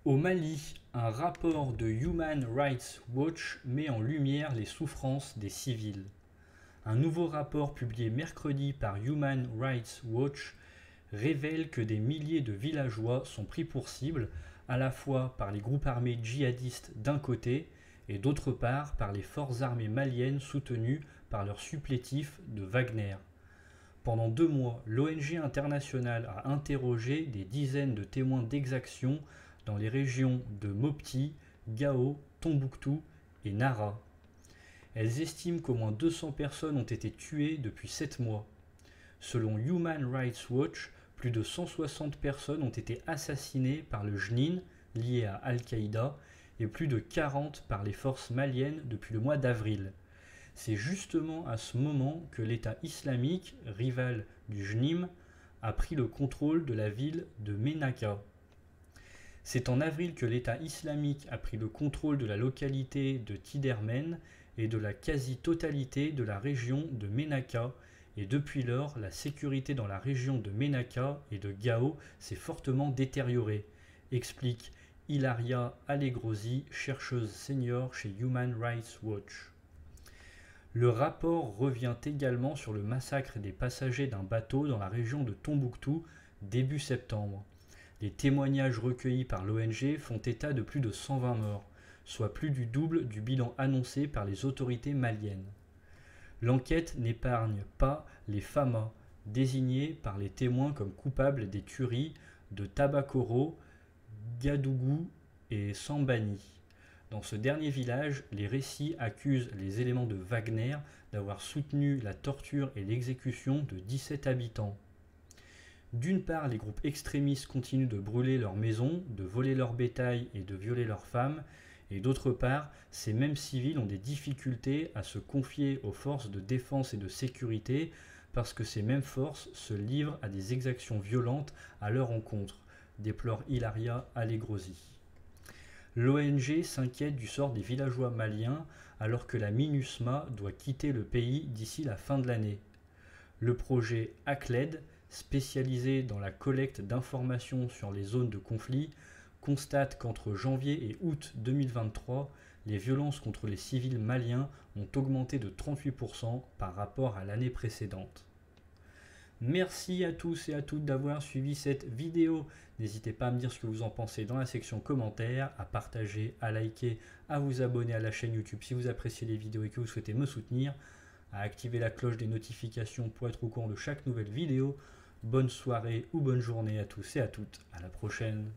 Au Mali, un rapport de Human Rights Watch met en lumière les souffrances des civils. Un nouveau rapport publié mercredi par Human Rights Watch révèle que des milliers de villageois sont pris pour cible, à la fois par les groupes armés djihadistes d'un côté et d'autre part par les forces armées maliennes soutenues par leur supplétif de Wagner. Pendant 2 mois, l'ONG internationale a interrogé des dizaines de témoins d'exactions dans les régions de Mopti, Gao, Tombouctou et Nara. Elles estiment qu'au moins 200 personnes ont été tuées depuis 7 mois. Selon Human Rights Watch, plus de 160 personnes ont été assassinées par le JNIN, lié à Al-Qaïda, et plus de 40 par les forces maliennes depuis le mois d'avril. C'est justement à ce moment que l'État islamique, rival du JNIM, a pris le contrôle de la ville de Ménaka. C'est en avril que l'État islamique a pris le contrôle de la localité de Tidermen et de la quasi-totalité de la région de Ménaka, et depuis lors, la sécurité dans la région de Ménaka et de Gao s'est fortement détériorée, explique Ilaria Allegrosi, chercheuse senior chez Human Rights Watch. Le rapport revient également sur le massacre des passagers d'un bateau dans la région de Tombouctou début septembre. Les témoignages recueillis par l'ONG font état de plus de 120 morts, soit plus du double du bilan annoncé par les autorités maliennes. L'enquête n'épargne pas les Fama, désignés par les témoins comme coupables des tueries de Tabakoro, Gadougou et Sambani. Dans ce dernier village, les récits accusent les éléments de Wagner d'avoir soutenu la torture et l'exécution de 17 habitants. D'une part, les groupes extrémistes continuent de brûler leurs maisons, de voler leur bétail et de violer leurs femmes, et d'autre part, ces mêmes civils ont des difficultés à se confier aux forces de défense et de sécurité parce que ces mêmes forces se livrent à des exactions violentes à leur encontre, déplore Ilaria Allegrosi. L'ONG s'inquiète du sort des villageois maliens alors que la MINUSMA doit quitter le pays d'ici la fin de l'année. Le projet ACLED, spécialisé dans la collecte d'informations sur les zones de conflit, constate qu'entre janvier et août 2023, les violences contre les civils maliens ont augmenté de 38% par rapport à l'année précédente. Merci à tous et à toutes d'avoir suivi cette vidéo. N'hésitez pas à me dire ce que vous en pensez dans la section commentaires, à partager, à liker, à vous abonner à la chaîne YouTube si vous appréciez les vidéos et que vous souhaitez me soutenir, à activer la cloche des notifications pour être au courant de chaque nouvelle vidéo. Bonne soirée ou bonne journée à tous et à toutes. À la prochaine.